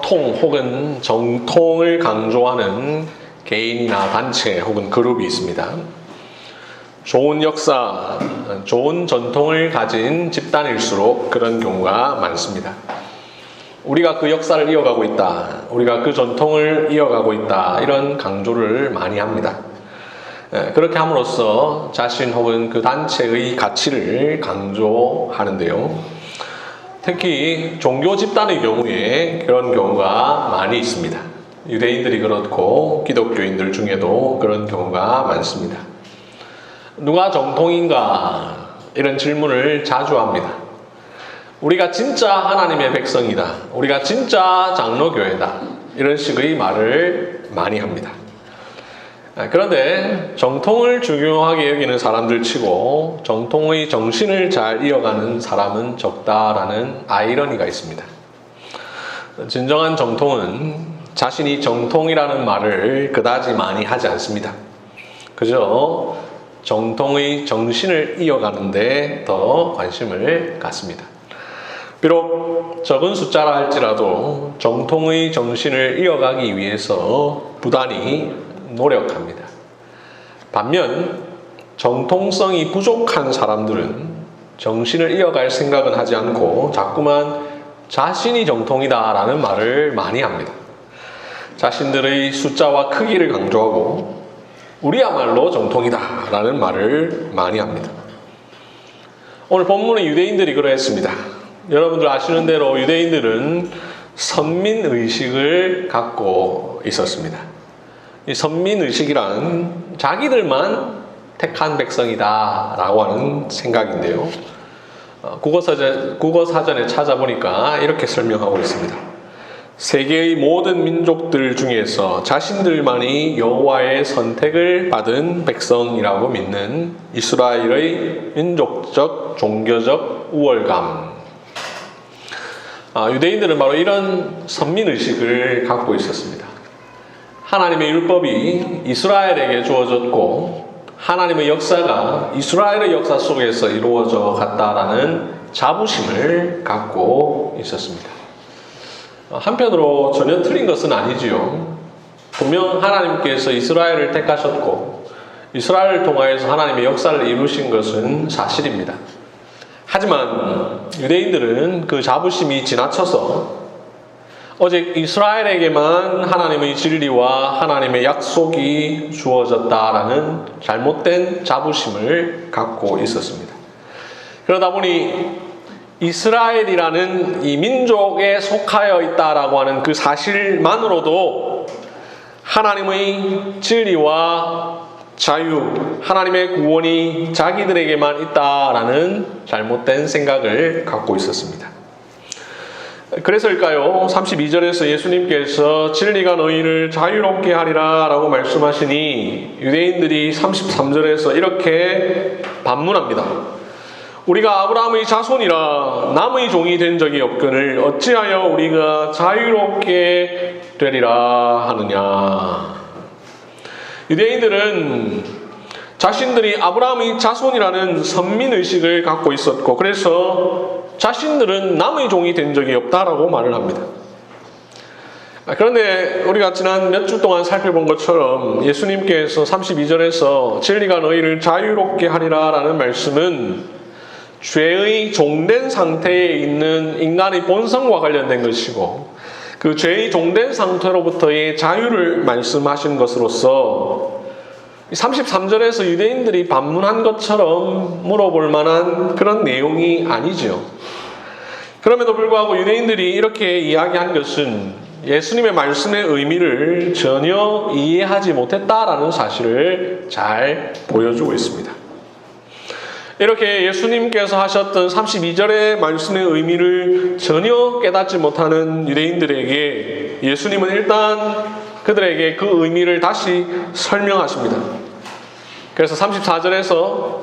전통 혹은 정통을 강조하는 개인이나 단체 혹은 그룹이 있습니다. 좋은 역사, 좋은 전통을 가진 집단일수록 그런 경우가 많습니다. 우리가 그 역사를 이어가고 있다, 우리가 그 전통을 이어가고 있다, 이런 강조를 많이 합니다. 그렇게 함으로써 자신 혹은 그 단체의 가치를 강조하는데요. 특히 종교 집단의 경우에 그런 경우가 많이 있습니다. 유대인들이 그렇고 기독교인들 중에도 그런 경우가 많습니다. 누가 정통인가? 이런 질문을 자주 합니다. 우리가 진짜 하나님의 백성이다, 우리가 진짜 장로교회다, 이런 식의 말을 많이 합니다. 그런데 정통을 중요하게 여기는 사람들 치고 정통의 정신을 잘 이어가는 사람은 적다라는 아이러니가 있습니다. 진정한 정통은 자신이 정통이라는 말을 그다지 많이 하지 않습니다. 그저 정통의 정신을 이어가는 데 더 관심을 갖습니다. 비록 적은 숫자라 할지라도 정통의 정신을 이어가기 위해서 부단히 노력합니다. 반면 정통성이 부족한 사람들은 정신을 이어갈 생각은 하지 않고 자꾸만 자신이 정통이다라는 말을 많이 합니다. 자신들의 숫자와 크기를 강조하고 우리야말로 정통이다라는 말을 많이 합니다. 오늘 본문의 유대인들이 그러했습니다. 여러분들 아시는 대로 유대인들은 선민의식을 갖고 있었습니다. 이 선민의식이란 자기들만 택한 백성이다 라고 하는 생각인데요. 국어사전에 찾아보니까 이렇게 설명하고 있습니다. 세계의 모든 민족들 중에서 자신들만이 여호와의 선택을 받은 백성이라고 믿는 이스라엘의 민족적, 종교적 우월감. 유대인들은 바로 이런 선민의식을 갖고 있었습니다. 하나님의 율법이 이스라엘에게 주어졌고 하나님의 역사가 이스라엘의 역사 속에서 이루어져 갔다라는 자부심을 갖고 있었습니다. 한편으로 전혀 틀린 것은 아니지요. 분명 하나님께서 이스라엘을 택하셨고 이스라엘을 통하여서 하나님의 역사를 이루신 것은 사실입니다. 하지만 유대인들은 그 자부심이 지나쳐서 오직 이스라엘에게만 하나님의 진리와 하나님의 약속이 주어졌다라는 잘못된 자부심을 갖고 있었습니다. 그러다 보니 이스라엘이라는 이 민족에 속하여 있다라고 하는 그 사실만으로도 하나님의 진리와 자유, 하나님의 구원이 자기들에게만 있다라는 잘못된 생각을 갖고 있었습니다. 그래서일까요? 32절에서 예수님께서 진리가 너희를 자유롭게 하리라 라고 말씀하시니 유대인들이 33절에서 이렇게 반문합니다. 우리가 아브라함의 자손이라 남의 종이 된 적이 없거늘 어찌하여 우리가 자유롭게 되리라 하느냐. 유대인들은 자신들이 아브라함의 자손이라는 선민의식을 갖고 있었고 그래서 자신들은 남의 종이 된 적이 없다라고 말을 합니다. 그런데 우리가 지난 몇 주 동안 살펴본 것처럼 예수님께서 32절에서 진리가 너희를 자유롭게 하리라 라는 말씀은 죄의 종된 상태에 있는 인간의 본성과 관련된 것이고 그 죄의 종된 상태로부터의 자유를 말씀하신 것으로서 33절에서 유대인들이 반문한 것처럼 물어볼 만한 그런 내용이 아니죠. 그럼에도 불구하고 유대인들이 이렇게 이야기한 것은 예수님의 말씀의 의미를 전혀 이해하지 못했다라는 사실을 잘 보여주고 있습니다. 이렇게 예수님께서 하셨던 32절의 말씀의 의미를 전혀 깨닫지 못하는 유대인들에게 예수님은 일단 그들에게 그 의미를 다시 설명하십니다. 그래서 34절에서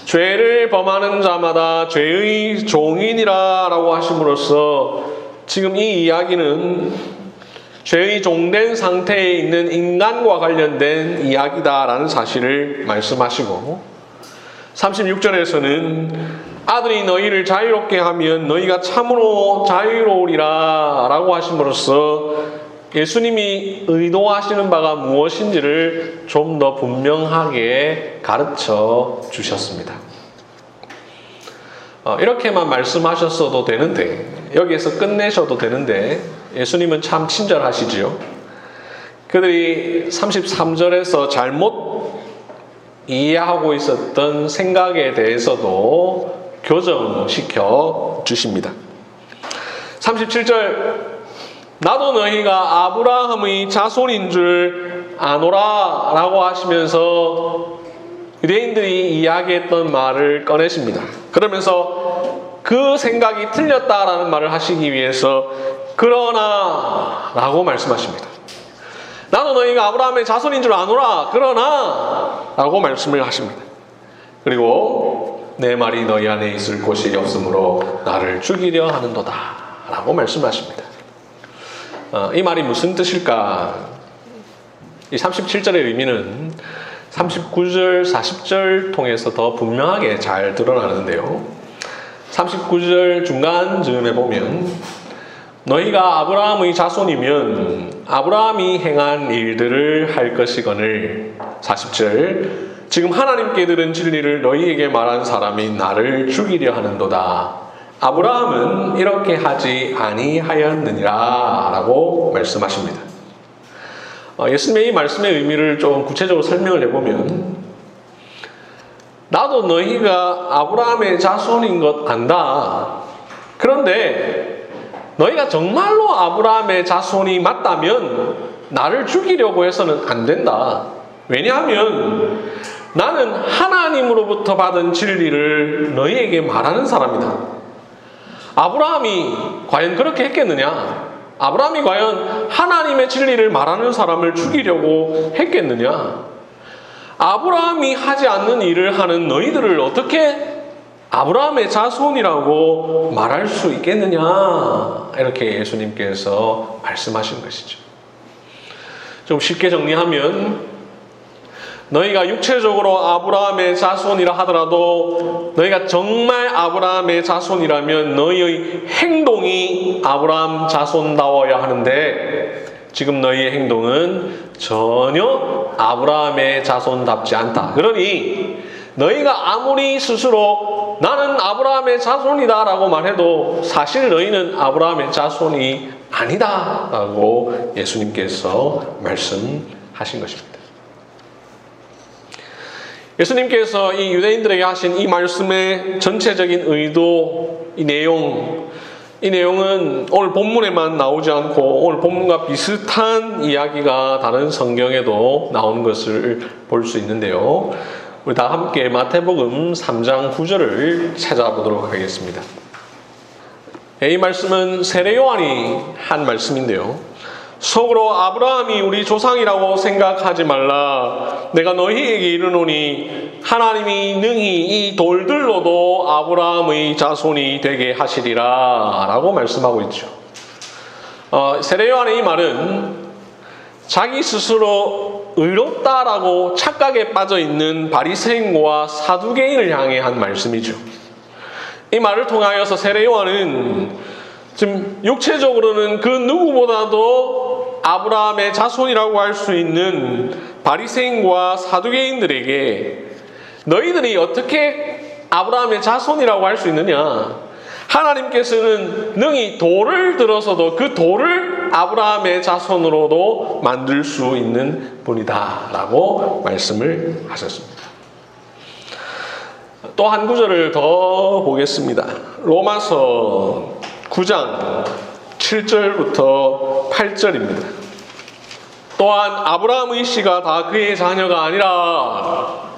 죄를 범하는 자마다 죄의 종이니라 라고 하심으로써 지금 이 이야기는 죄의 종된 상태에 있는 인간과 관련된 이야기다라는 사실을 말씀하시고 36절에서는 아들이 너희를 자유롭게 하면 너희가 참으로 자유로우리라 라고 하심으로써 예수님이 의도하시는 바가 무엇인지를 좀 더 분명하게 가르쳐 주셨습니다. 이렇게만 말씀하셨어도 되는데, 여기에서 끝내셔도 되는데, 예수님은 참 친절하시지요. 그들이 33절에서 잘못 이해하고 있었던 생각에 대해서도 교정시켜 주십니다. 37절, 나도 너희가 아브라함의 자손인 줄 아노라 라고 하시면서 유대인들이 이야기했던 말을 꺼내십니다. 그러면서 그 생각이 틀렸다라는 말을 하시기 위해서 그러나 라고 말씀하십니다. 나도 너희가 아브라함의 자손인 줄 아노라 그러나 라고 말씀을 하십니다. 그리고 내 말이 너희 안에 있을 곳이 없으므로 나를 죽이려 하는도다 라고 말씀하십니다. 이 말이 무슨 뜻일까? 이 37절의 의미는 39절, 40절 통해서 더 분명하게 잘 드러나는데요. 39절 중간 즈음에 보면 너희가 아브라함의 자손이면 아브라함이 행한 일들을 할 것이거늘 40절 지금 하나님께 들은 진리를 너희에게 말한 사람이 나를 죽이려 하는도다. 아브라함은 이렇게 하지 아니하였느니라 라고 말씀하십니다. 예수님의 이 말씀의 의미를 좀 구체적으로 설명을 해보면 나도 너희가 아브라함의 자손인 것 안다. 그런데 너희가 정말로 아브라함의 자손이 맞다면 나를 죽이려고 해서는 안 된다. 왜냐하면 나는 하나님으로부터 받은 진리를 너희에게 말하는 사람이다. 아브라함이 과연 그렇게 했겠느냐? 아브라함이 과연 하나님의 진리를 말하는 사람을 죽이려고 했겠느냐? 아브라함이 하지 않는 일을 하는 너희들을 어떻게 아브라함의 자손이라고 말할 수 있겠느냐? 이렇게 예수님께서 말씀하신 것이죠. 좀 쉽게 정리하면 너희가 육체적으로 아브라함의 자손이라 하더라도 너희가 정말 아브라함의 자손이라면 너희의 행동이 아브라함 자손다워야 하는데 지금 너희의 행동은 전혀 아브라함의 자손답지 않다. 그러니 너희가 아무리 스스로 나는 아브라함의 자손이다 라고 말해도 사실 너희는 아브라함의 자손이 아니다 라고 예수님께서 말씀하신 것입니다. 예수님께서 이 유대인들에게 하신 이 말씀의 전체적인 의도, 이 내용은 오늘 본문에만 나오지 않고 오늘 본문과 비슷한 이야기가 다른 성경에도 나오는 것을 볼 수 있는데요. 우리 다 함께 마태복음 3장 9절을 찾아보도록 하겠습니다. 이 말씀은 세례 요한이 한 말씀인데요. 속으로 아브라함이 우리 조상이라고 생각하지 말라. 내가 너희에게 이르노니 하나님이 능히 이 돌들로도 아브라함의 자손이 되게 하시리라 라고 말씀하고 있죠. 세례 요한의 이 말은 자기 스스로 의롭다라고 착각에 빠져있는 바리새인과 사두개인을 향해 한 말씀이죠. 이 말을 통하여서 세례 요한은 지금 육체적으로는 그 누구보다도 아브라함의 자손이라고 할 수 있는 바리새인과 사두개인들에게 너희들이 어떻게 아브라함의 자손이라고 할 수 있느냐? 하나님께서는 능히 돌을 들어서도 그 돌을 아브라함의 자손으로도 만들 수 있는 분이다 라고 말씀을 하셨습니다. 또 한 구절을 더 보겠습니다. 로마서 9장 7절부터 8절입니다. 또한 아브라함의 씨가 다 그의 자녀가 아니라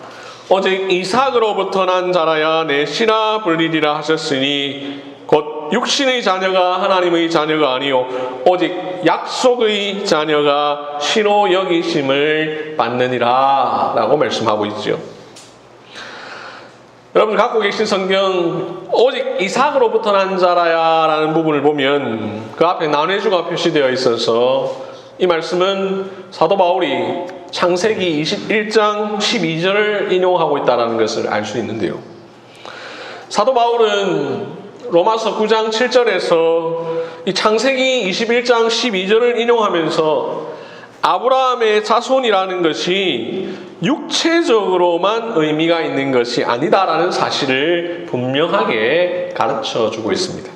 오직 이삭으로부터 난 자라야 내 씨라 불리리라 하셨으니 곧 육신의 자녀가 하나님의 자녀가 아니요 오직 약속의 자녀가 씨로 여기심을 받느니라 라고 말씀하고 있죠. 여러분 갖고 계신 성경 오직 이삭으로부터 난 자라야 라는 부분을 보면 그 앞에 난회주가 표시되어 있어서 이 말씀은 사도 바울이 창세기 21장 12절을 인용하고 있다는 것을 알 수 있는데요. 사도 바울은 로마서 9장 7절에서 이 창세기 21장 12절을 인용하면서 아브라함의 자손이라는 것이 육체적으로만 의미가 있는 것이 아니다라는 사실을 분명하게 가르쳐주고 있습니다.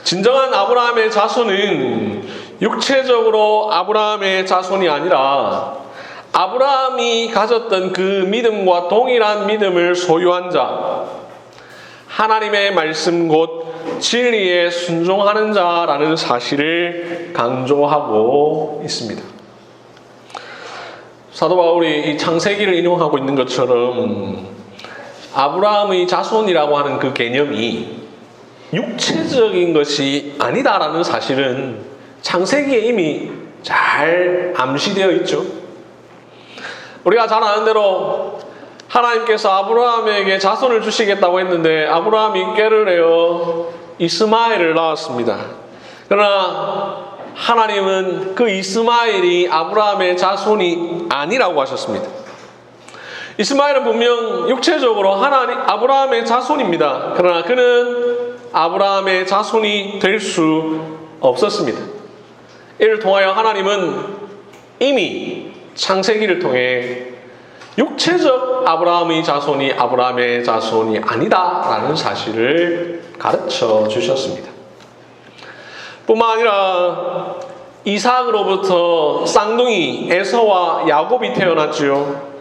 진정한 아브라함의 자손은 육체적으로 아브라함의 자손이 아니라 아브라함이 가졌던 그 믿음과 동일한 믿음을 소유한 자, 하나님의 말씀 곧 진리에 순종하는 자라는 사실을 강조하고 있습니다. 사도 바울이 이 창세기를 인용하고 있는 것처럼 아브라함의 자손이라고 하는 그 개념이 육체적인 것이 아니다라는 사실은 창세기에 이미 잘 암시되어 있죠. 우리가 잘 아는 대로 하나님께서 아브라함에게 자손을 주시겠다고 했는데 아브라함이 꾀를 내어 이스마엘을 낳았습니다. 그러나 하나님은 그 이스마엘이 아브라함의 자손이 아니라고 하셨습니다. 이스마엘은 분명 육체적으로 아브라함의 자손입니다. 그러나 그는 아브라함의 자손이 될 수 없었습니다. 이를 통하여 하나님은 이미 창세기를 통해 육체적 아브라함의 자손이 아브라함의 자손이 아니다라는 사실을 가르쳐 주셨습니다. 뿐만 아니라 이삭으로부터 쌍둥이 에서와 야곱이 태어났지요.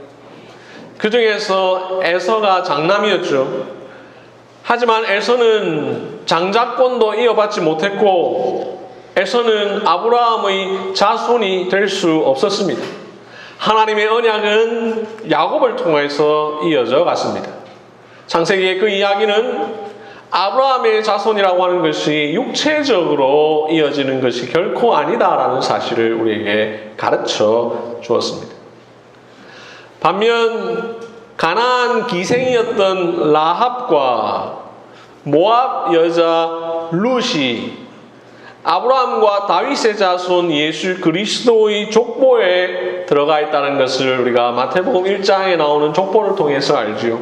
그 중에서 에서가 장남이었죠. 하지만 에서는 장자권도 이어받지 못했고 에서는 아브라함의 자손이 될 수 없었습니다. 하나님의 언약은 야곱을 통해서 이어져 갔습니다. 창세기의 그 이야기는 아브라함의 자손이라고 하는 것이 육체적으로 이어지는 것이 결코 아니다라는 사실을 우리에게 가르쳐 주었습니다. 반면 가나안 기생이었던 라합과 모압 여자 룻이 아브라함과 다윗의 자손 예수 그리스도의 족보에 들어가 있다는 것을 우리가 마태복음 1장에 나오는 족보를 통해서 알지요.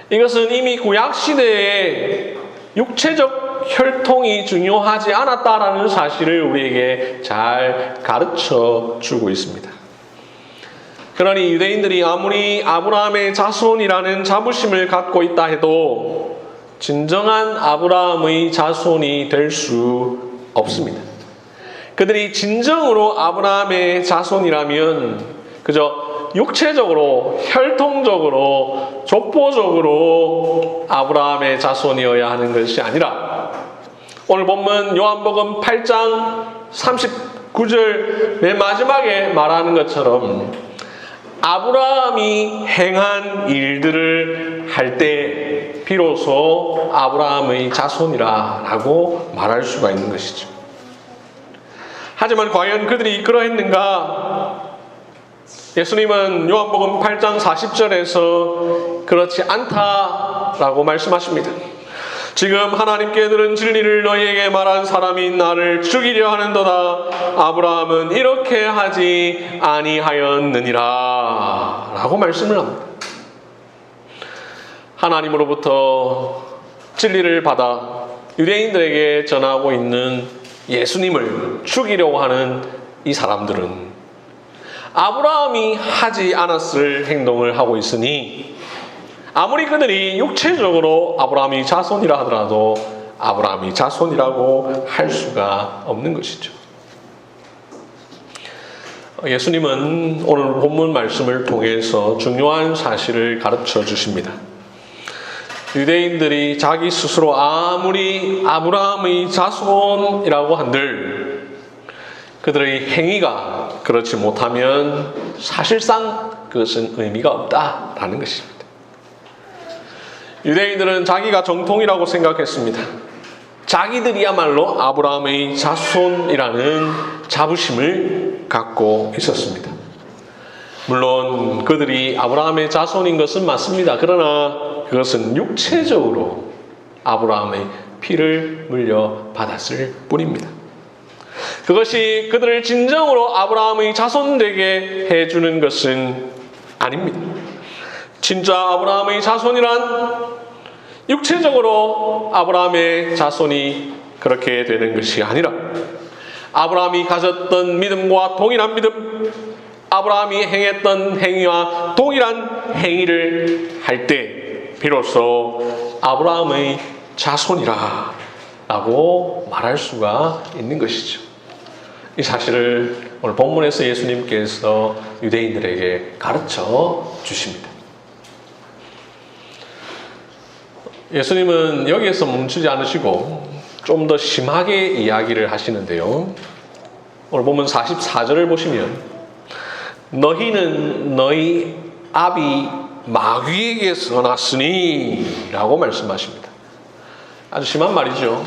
이것은 이미 구약시대에 육체적 혈통이 중요하지 않았다라는 사실을 우리에게 잘 가르쳐 주고 있습니다. 그러니 유대인들이 아무리 아브라함의 자손이라는 자부심을 갖고 있다 해도 진정한 아브라함의 자손이 될 수 없습니다. 그들이 진정으로 아브라함의 자손이라면 그저 육체적으로, 혈통적으로, 족보적으로 아브라함의 자손이어야 하는 것이 아니라 오늘 본문 요한복음 8장 39절 맨 마지막에 말하는 것처럼 아브라함이 행한 일들을 할 때 비로소 아브라함의 자손이라고 말할 수가 있는 것이죠. 하지만 과연 그들이 그러했는가? 예수님은 요한복음 8장 40절에서 그렇지 않다라고 말씀하십니다. 지금 하나님께 들은 진리를 너희에게 말한 사람이 나를 죽이려 하는도다. 아브라함은 이렇게 하지 아니하였느니라 라고 말씀을 합니다. 하나님으로부터 진리를 받아 유대인들에게 전하고 있는 예수님을 죽이려고 하는 이 사람들은 아브라함이 하지 않았을 행동을 하고 있으니 아무리 그들이 육체적으로 아브라함이 자손이라 하더라도 아브라함이 자손이라고 할 수가 없는 것이죠. 예수님은 오늘 본문 말씀을 통해서 중요한 사실을 가르쳐 주십니다. 유대인들이 자기 스스로 아무리 아브라함의 자손이라고 한들 그들의 행위가 그렇지 못하면 사실상 그것은 의미가 없다라는 것입니다. 유대인들은 자기가 정통이라고 생각했습니다. 자기들이야말로 아브라함의 자손이라는 자부심을 갖고 있었습니다. 물론 그들이 아브라함의 자손인 것은 맞습니다. 그러나 그것은 육체적으로 아브라함의 피를 물려받았을 뿐입니다. 그것이 그들을 진정으로 아브라함의 자손되게 해주는 것은 아닙니다. 진짜 아브라함의 자손이란 육체적으로 아브라함의 자손이 그렇게 되는 것이 아니라 아브라함이 가졌던 믿음과 동일한 믿음, 아브라함이 행했던 행위와 동일한 행위를 할 때 비로소 아브라함의 자손이라 라고 말할 수가 있는 것이죠. 이 사실을 오늘 본문에서 예수님께서 유대인들에게 가르쳐 주십니다. 예수님은 여기에서 멈추지 않으시고 좀 더 심하게 이야기를 하시는데요. 오늘 보면 44절을 보시면 너희는 너희 아비 마귀에게서 났으니 라고 말씀하십니다. 아주 심한 말이죠.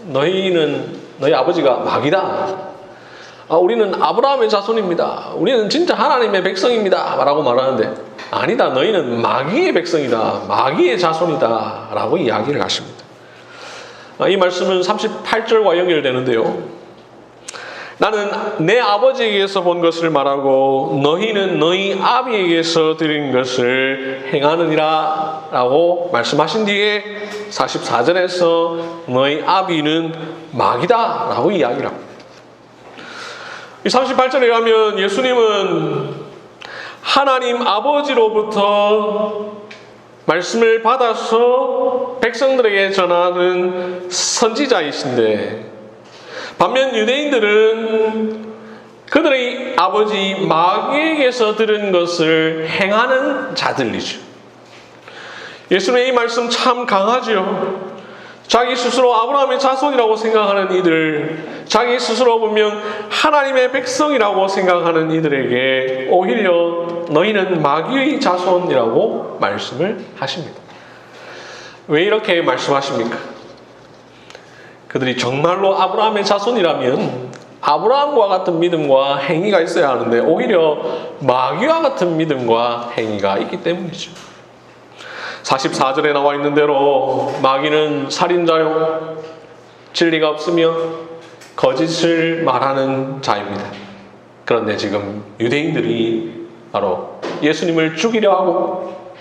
너희는 너희 아버지가 마귀다. 우리는 아브라함의 자손입니다. 우리는 진짜 하나님의 백성입니다. 라고 말하는데 아니다. 너희는 마귀의 백성이다. 마귀의 자손이다. 라고 이야기를 하십니다. 이 말씀은 38절과 연결되는데요. 나는 내 아버지에게서 본 것을 말하고 너희는 너희 아비에게서 들은 것을 행하느니라 라고 말씀하신 뒤에 44절에서 너희 아비는 마귀다 라고 이야기를 합니다. 이 38절에 가면 예수님은 하나님 아버지로부터 말씀을 받아서 백성들에게 전하는 선지자이신데 반면 유대인들은 그들의 아버지 마귀에게서 들은 것을 행하는 자들이죠. 예수님의 이 말씀 참 강하죠. 자기 스스로 아브라함의 자손이라고 생각하는 이들, 자기 스스로 분명 하나님의 백성이라고 생각하는 이들에게 오히려 너희는 마귀의 자손이라고 말씀을 하십니다. 왜 이렇게 말씀하십니까? 그들이 정말로 아브라함의 자손이라면 아브라함과 같은 믿음과 행위가 있어야 하는데 오히려 마귀와 같은 믿음과 행위가 있기 때문이죠. 44절에 나와 있는 대로 마귀는 살인자요, 진리가 없으며 거짓을 말하는 자입니다. 그런데 지금 유대인들이 바로 예수님을 죽이려 하고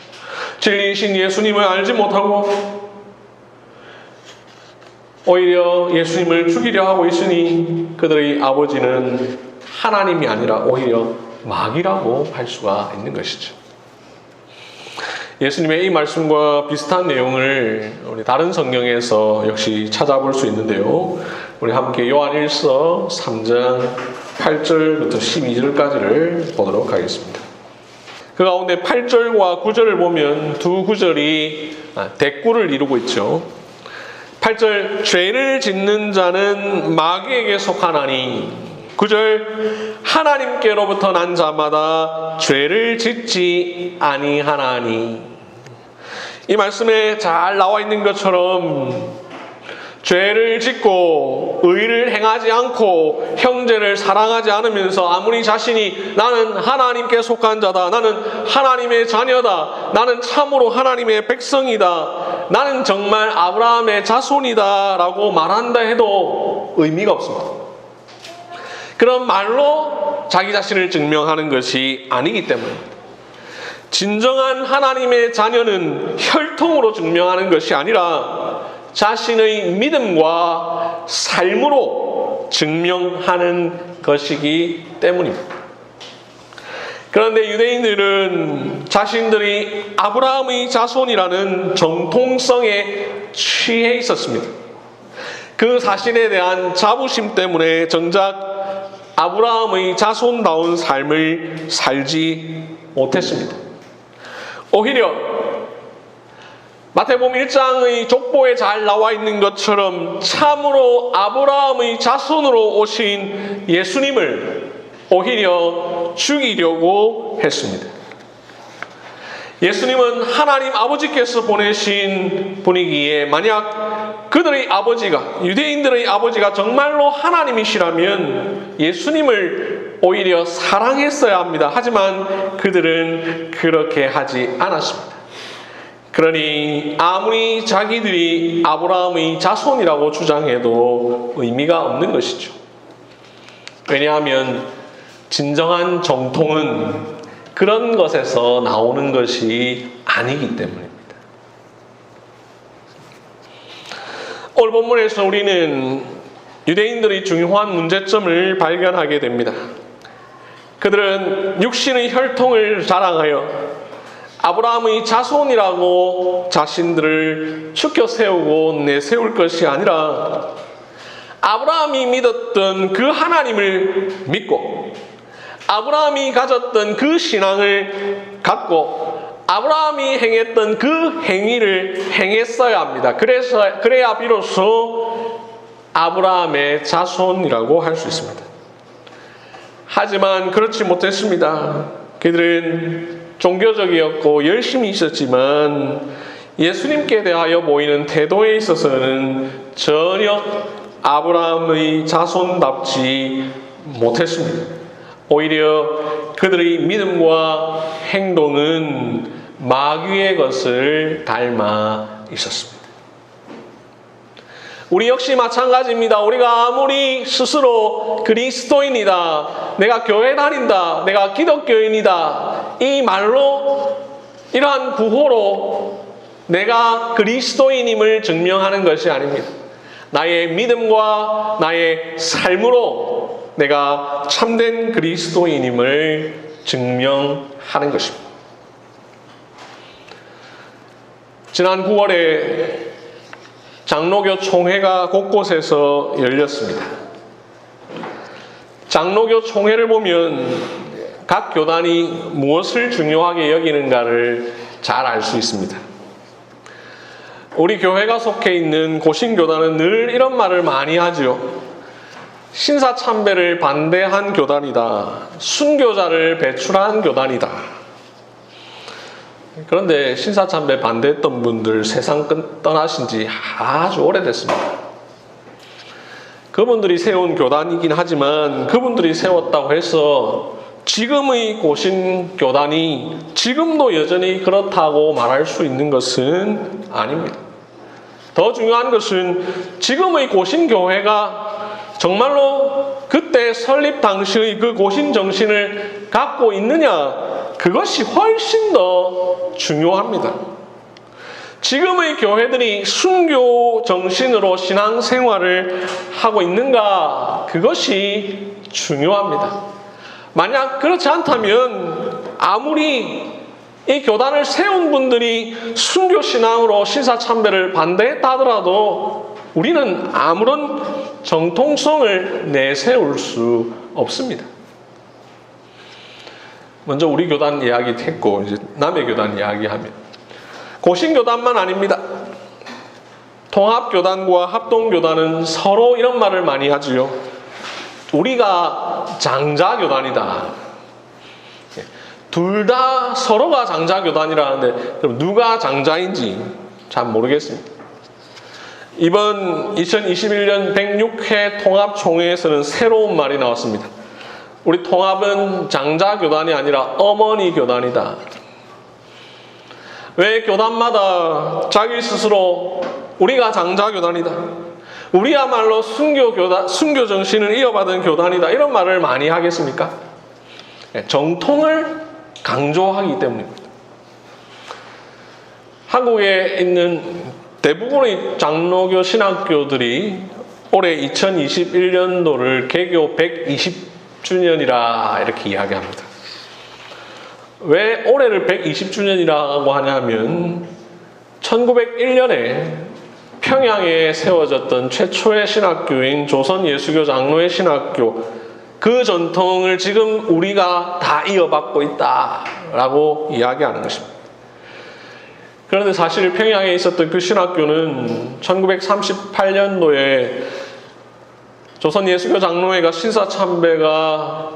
진리이신 예수님을 알지 못하고 오히려 예수님을 죽이려 하고 있으니 그들의 아버지는 하나님이 아니라 오히려 마귀라고 할 수가 있는 것이죠. 예수님의 이 말씀과 비슷한 내용을 우리 다른 성경에서 역시 찾아볼 수 있는데요. 우리 함께 요한일서 3장 8절부터 12절까지를 보도록 하겠습니다. 그 가운데 8절과 9절을 보면 두 구절이 대꾸를 이루고 있죠. 8절 죄를 짓는 자는 마귀에게 속하나니 9절 하나님께로부터 난 자마다 죄를 짓지 아니하나니. 이 말씀에 잘 나와 있는 것처럼 죄를 짓고 의를 행하지 않고 형제를 사랑하지 않으면서 아무리 자신이 나는 하나님께 속한 자다, 나는 하나님의 자녀다, 나는 참으로 하나님의 백성이다, 나는 정말 아브라함의 자손이다 라고 말한다 해도 의미가 없습니다. 그런 말로 자기 자신을 증명하는 것이 아니기 때문입니다. 진정한 하나님의 자녀는 혈통으로 증명하는 것이 아니라 자신의 믿음과 삶으로 증명하는 것이기 때문입니다. 그런데 유대인들은 자신들이 아브라함의 자손이라는 정통성에 취해 있었습니다. 그 사실에 대한 자부심 때문에 정작 아브라함의 자손다운 삶을 살지 못했습니다. 오히려 마태복음 1장의 족보에 잘 나와 있는 것처럼 참으로 아브라함의 자손으로 오신 예수님을 오히려 죽이려고 했습니다. 예수님은 하나님 아버지께서 보내신 분이기에 만약 그들의 아버지가, 유대인들의 아버지가 정말로 하나님이시라면 예수님을 오히려 사랑했어야 합니다. 하지만 그들은 그렇게 하지 않았습니다. 그러니 아무리 자기들이 아브라함의 자손이라고 주장해도 의미가 없는 것이죠. 왜냐하면 진정한 정통은 그런 것에서 나오는 것이 아니기 때문입니다. 오늘 본문에서 우리는 유대인들의 중요한 문제점을 발견하게 됩니다. 그들은 육신의 혈통을 자랑하여 아브라함의 자손이라고 자신들을 추켜 세우고 내세울 것이 아니라 아브라함이 믿었던 그 하나님을 믿고 아브라함이 가졌던 그 신앙을 갖고 아브라함이 행했던 그 행위를 행했어야 합니다. 그래야 비로소 아브라함의 자손이라고 할 수 있습니다. 하지만 그렇지 못했습니다. 그들은 종교적이었고 열심히 있었지만 예수님께 대하여 보이는 태도에 있어서는 전혀 아브라함의 자손답지 못했습니다. 오히려 그들의 믿음과 행동은 마귀의 것을 닮아 있었습니다. 우리 역시 마찬가지입니다. 우리가 아무리 스스로 그리스도인이다, 내가 교회 다닌다, 내가 기독교인이다, 이 말로 이러한 구호로 내가 그리스도인임을 증명하는 것이 아닙니다. 나의 믿음과 나의 삶으로 내가 참된 그리스도인임을 증명하는 것입니다. 지난 9월에 장로교 총회가 곳곳에서 열렸습니다. 장로교 총회를 보면 각 교단이 무엇을 중요하게 여기는가를 잘 알 수 있습니다. 우리 교회가 속해 있는 고신교단은 늘 이런 말을 많이 하죠. 신사참배를 반대한 교단이다. 순교자를 배출한 교단이다. 그런데 신사참배 반대했던 분들 세상 떠나신 지 아주 오래됐습니다. 그분들이 세운 교단이긴 하지만 그분들이 세웠다고 해서 지금의 고신교단이 지금도 여전히 그렇다고 말할 수 있는 것은 아닙니다. 더 중요한 것은 지금의 고신교회가 정말로 그때 설립 당시의 그 고신정신을 갖고 있느냐, 그것이 훨씬 더 중요합니다. 지금의 교회들이 순교 정신으로 신앙생활을 하고 있는가, 그것이 중요합니다. 만약 그렇지 않다면 아무리 이 교단을 세운 분들이 순교 신앙으로 신사참배를 반대했다 하더라도 우리는 아무런 정통성을 내세울 수 없습니다. 먼저 우리 교단 이야기 했고 이제 남의 교단 이야기하면 고신교단만 아닙니다. 통합교단과 합동교단은 서로 이런 말을 많이 하지요. 우리가 장자교단이다. 둘 다 서로가 장자교단이라는데 그럼 누가 장자인지 잘 모르겠습니다. 이번 2021년 106회 통합총회에서는 새로운 말이 나왔습니다. 우리 통합은 장자교단이 아니라 어머니 교단이다. 왜 교단마다 자기 스스로 우리가 장자교단이다, 우리야말로 순교 정신을 이어받은 교단이다, 이런 말을 많이 하겠습니까? 정통을 강조하기 때문입니다. 한국에 있는 대부분의 장로교 신학교들이 올해 2021년도를 개교 120주년이라 이렇게 이야기합니다. 왜 올해를 120주년이라고 하냐면 1901년에 평양에 세워졌던 최초의 신학교인 조선예수교 장로의 신학교, 그 전통을 지금 우리가 다 이어받고 있다라고 이야기하는 것입니다. 그런데 사실 평양에 있었던 그 신학교는 1938년도에 조선예수교 장로회가 신사참배가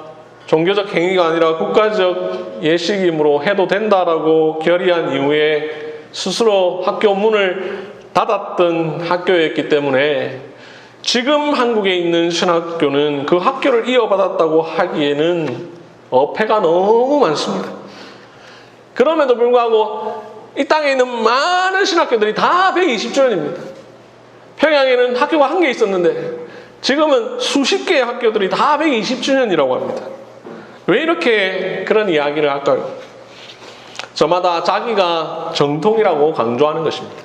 종교적 행위가 아니라 국가적 예식이므로 해도 된다라고 결의한 이후에 스스로 학교 문을 닫았던 학교였기 때문에 지금 한국에 있는 신학교는 그 학교를 이어받았다고 하기에는 어폐가 너무 많습니다. 그럼에도 불구하고 이 땅에 있는 많은 신학교들이 다 120주년입니다. 평양에는 학교가 한 개 있었는데 지금은 수십 개의 학교들이 다 120주년이라고 합니다. 왜 이렇게 그런 이야기를 할까요? 저마다 자기가 정통이라고 강조하는 것입니다.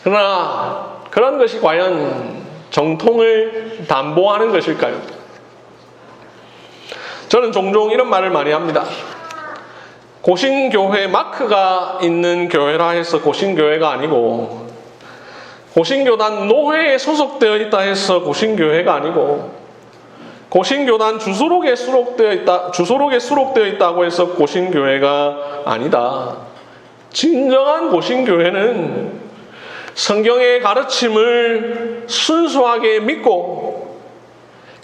그러나 그런 것이 과연 정통을 담보하는 것일까요? 저는 종종 이런 말을 많이 합니다. 고신교회 마크가 있는 교회라 해서 고신교회가 아니고, 고신교단 노회에 소속되어 있다 해서 고신교회가 아니고, 고신교단 주소록에 수록되어 있다고 해서 고신교회가 아니다. 진정한 고신교회는 성경의 가르침을 순수하게 믿고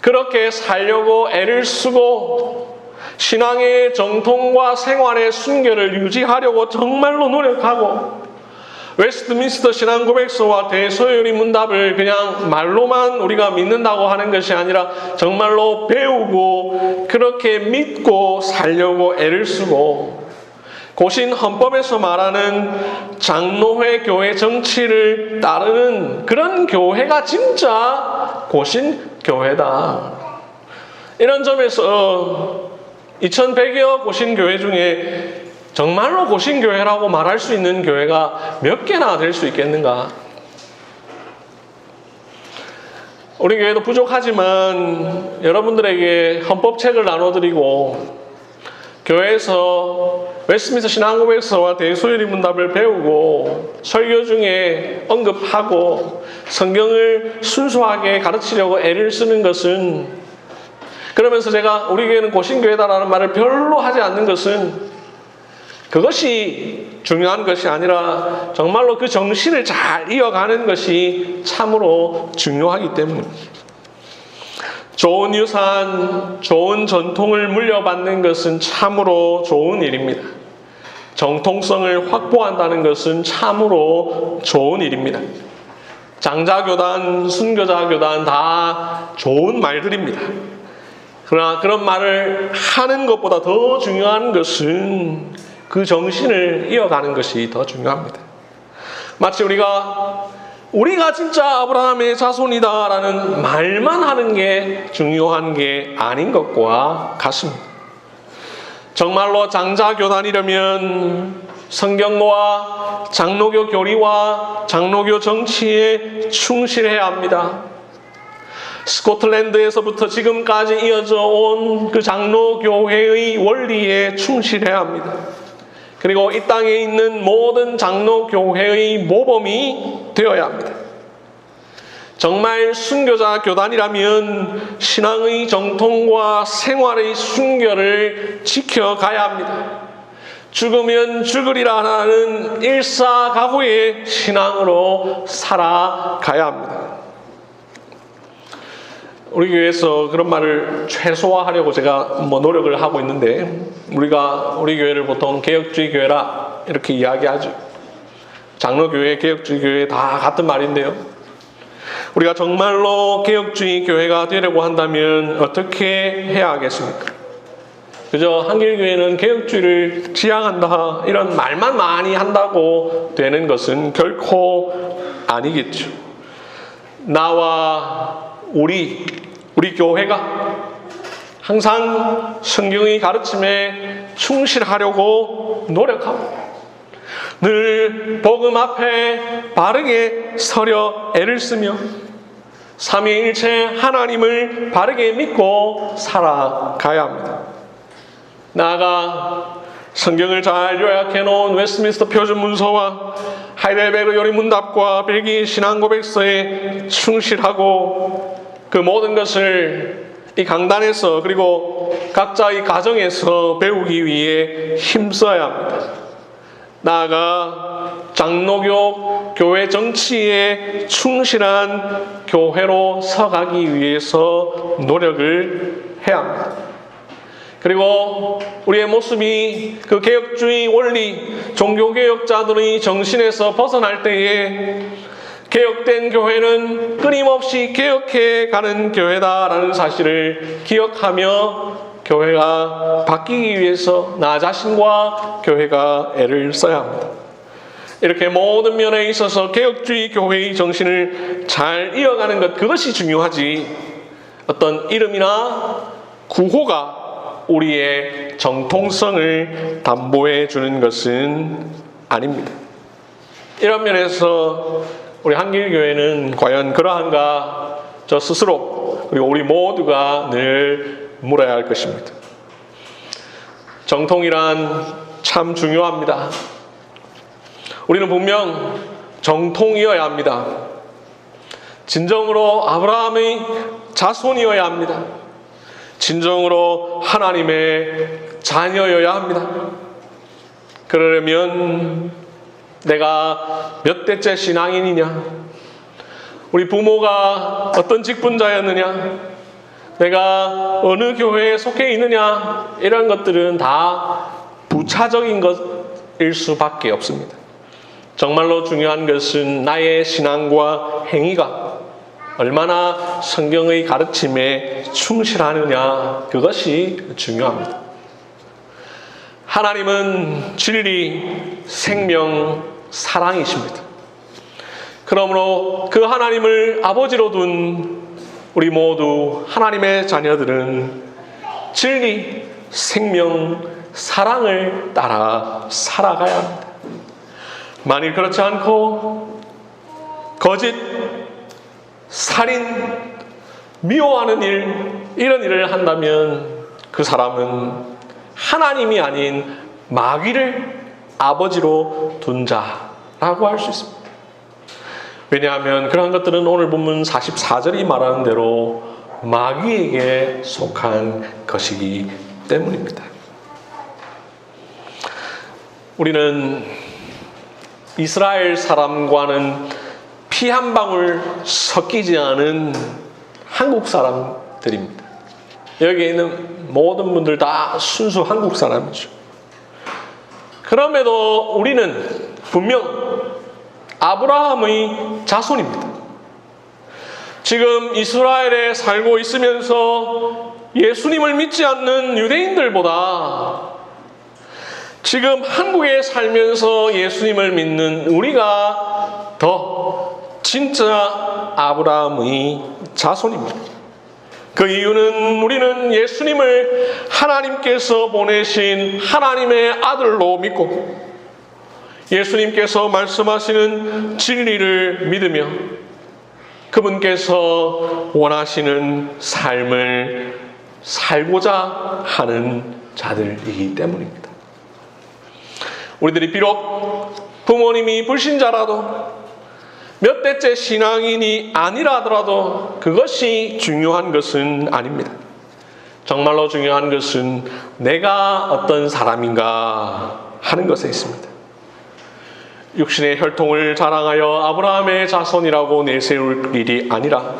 그렇게 살려고 애를 쓰고 신앙의 정통과 생활의 순결을 유지하려고 정말로 노력하고 웨스트민스터 신앙고백서와 대소요리 문답을 그냥 말로만 우리가 믿는다고 하는 것이 아니라 정말로 배우고 그렇게 믿고 살려고 애를 쓰고 고신 헌법에서 말하는 장로회 교회 정치를 따르는 그런 교회가 진짜 고신 교회다. 이런 점에서 2100여 고신 교회 중에 정말로 고신 교회라고 말할 수 있는 교회가 몇 개나 될 수 있겠는가? 우리 교회도 부족하지만 여러분들에게 헌법책을 나눠드리고 교회에서 웨스트민스터 신앙고백서와 대소요리 문답을 배우고 설교 중에 언급하고 성경을 순수하게 가르치려고 애를 쓰는 것은, 그러면서 제가 우리 교회는 고신교회다라는 말을 별로 하지 않는 것은 그것이 중요한 것이 아니라 정말로 그 정신을 잘 이어가는 것이 참으로 중요하기 때문입니다. 좋은 유산, 좋은 전통을 물려받는 것은 참으로 좋은 일입니다. 정통성을 확보한다는 것은 참으로 좋은 일입니다. 장자교단, 순교자교단 다 좋은 말들입니다. 그러나 그런 말을 하는 것보다 더 중요한 것은 그 정신을 이어가는 것이 더 중요합니다. 마치 우리가 진짜 아브라함의 자손이다라는 말만 하는 게 중요한 게 아닌 것과 같습니다. 정말로 장자교단이라면 성경과 장로교 교리와 장로교 정치에 충실해야 합니다. 스코틀랜드에서부터 지금까지 이어져 온 그 장로교회의 원리에 충실해야 합니다. 그리고 이 땅에 있는 모든 장로교회의 모범이 되어야 합니다. 정말 순교자 교단이라면 신앙의 정통과 생활의 순결을 지켜가야 합니다. 죽으면 죽으리라는 일사각오의 신앙으로 살아가야 합니다. 우리 교회에서 그런 말을 최소화하려고 제가 노력을 하고 있는데, 우리 교회를 보통 개혁주의 교회라 이렇게 이야기하죠. 장로교회, 개혁주의 교회 다 같은 말인데요. 우리가 정말로 개혁주의 교회가 되려고 한다면 어떻게 해야 하겠습니까? 그저 한길교회는 개혁주의를 지향한다 이런 말만 많이 한다고 되는 것은 결코 아니겠죠. 나와 우리 교회가 항상 성경의 가르침에 충실하려고 노력하고 늘 복음 앞에 바르게 서려 애를 쓰며 삼위일체 하나님을 바르게 믿고 살아가야 합니다. 나아가 성경을 잘 요약해 놓은 웨스트민스터 표준 문서와 하이델베르 요리 문답과 벨기 신앙고백서에 충실하고 그 모든 것을 이 강단에서 그리고 각자의 가정에서 배우기 위해 힘써야 합니다. 나아가 장로교 교회 정치에 충실한 교회로 서가기 위해서 노력을 해야 합니다. 그리고 우리의 모습이 그 개혁주의 원리, 종교개혁자들의 정신에서 벗어날 때에 개혁된 교회는 끊임없이 개혁해 가는 교회다라는 사실을 기억하며 교회가 바뀌기 위해서 나 자신과 교회가 애를 써야 합니다. 이렇게 모든 면에 있어서 개혁주의 교회의 정신을 잘 이어가는 것, 그것이 중요하지 어떤 이름이나 구호가 우리의 정통성을 담보해 주는 것은 아닙니다. 이런 면에서 우리 한길교회는 과연 그러한가 저 스스로 그리고 우리 모두가 늘 물어야 할 것입니다. 정통이란 참 중요합니다. 우리는 분명 정통이어야 합니다. 진정으로 아브라함의 자손이어야 합니다. 진정으로 하나님의 자녀여야 합니다. 그러려면 내가 몇 대째 신앙인이냐? 우리 부모가 어떤 직분자였느냐? 내가 어느 교회에 속해 있느냐? 이런 것들은 다 부차적인 것일 수밖에 없습니다. 정말로 중요한 것은 나의 신앙과 행위가 얼마나 성경의 가르침에 충실하느냐, 그것이 중요합니다. 하나님은 진리, 생명, 사랑이십니다. 그러므로 그 하나님을 아버지로 둔 우리 모두 하나님의 자녀들은 진리, 생명, 사랑을 따라 살아가야 합니다. 만일 그렇지 않고 거짓, 살인, 미워하는 일, 이런 일을 한다면 그 사람은 하나님이 아닌 마귀를 아버지로 둔 자라고 할 수 있습니다. 왜냐하면 그러한 것들은 오늘 본문 44절이 말하는 대로 마귀에게 속한 것이기 때문입니다. 우리는 이스라엘 사람과는 피 한 방울 섞이지 않은 한국 사람들입니다. 여기에 있는 모든 분들 다 순수 한국 사람이죠. 그럼에도 우리는 분명 아브라함의 자손입니다. 지금 이스라엘에 살고 있으면서 예수님을 믿지 않는 유대인들보다 지금 한국에 살면서 예수님을 믿는 우리가 더 진짜 아브라함의 자손입니다. 그 이유는 우리는 예수님을 하나님께서 보내신 하나님의 아들로 믿고 예수님께서 말씀하시는 진리를 믿으며 그분께서 원하시는 삶을 살고자 하는 자들이기 때문입니다. 우리들이 비록 부모님이 불신자라도 몇 대째 신앙인이 아니라 하더라도 그것이 중요한 것은 아닙니다. 정말로 중요한 것은 내가 어떤 사람인가 하는 것에 있습니다. 육신의 혈통을 자랑하여 아브라함의 자손이라고 내세울 일이 아니라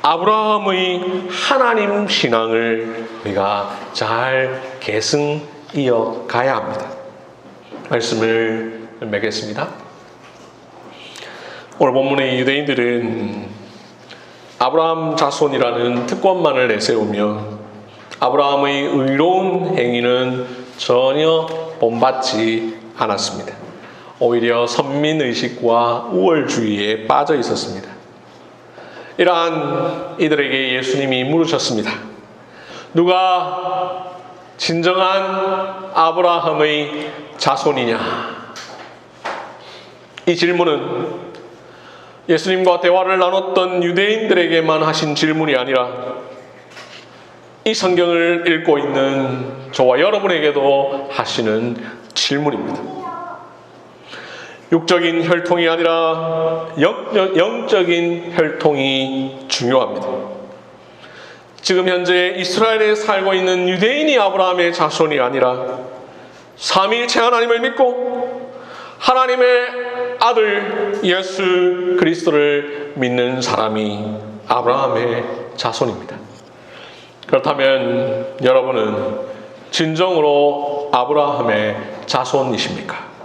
아브라함의 하나님 신앙을 우리가 잘 계승 이어가야 합니다. 말씀을 맺겠습니다. 오늘 본문의 유대인들은 아브라함 자손이라는 특권만을 내세우며 아브라함의 의로운 행위는 전혀 본받지 않았습니다. 오히려 선민의식과 우월주의에 빠져 있었습니다. 이러한 이들에게 예수님이 물으셨습니다. 누가 진정한 아브라함의 자손이냐? 이 질문은 예수님과 대화를 나눴던 유대인들에게만 하신 질문이 아니라 이 성경을 읽고 있는 저와 여러분에게도 하시는 질문입니다. 육적인 혈통이 아니라 영적인 혈통이 중요합니다. 지금 현재 이스라엘에 살고 있는 유대인이 아브라함의 자손이 아니라 삼위일체 하나님을 믿고 하나님의 아들 예수 그리스도를 믿는 사람이 아브라함의 자손입니다. 그렇다면 여러분은 진정으로 아브라함의 자손이십니까?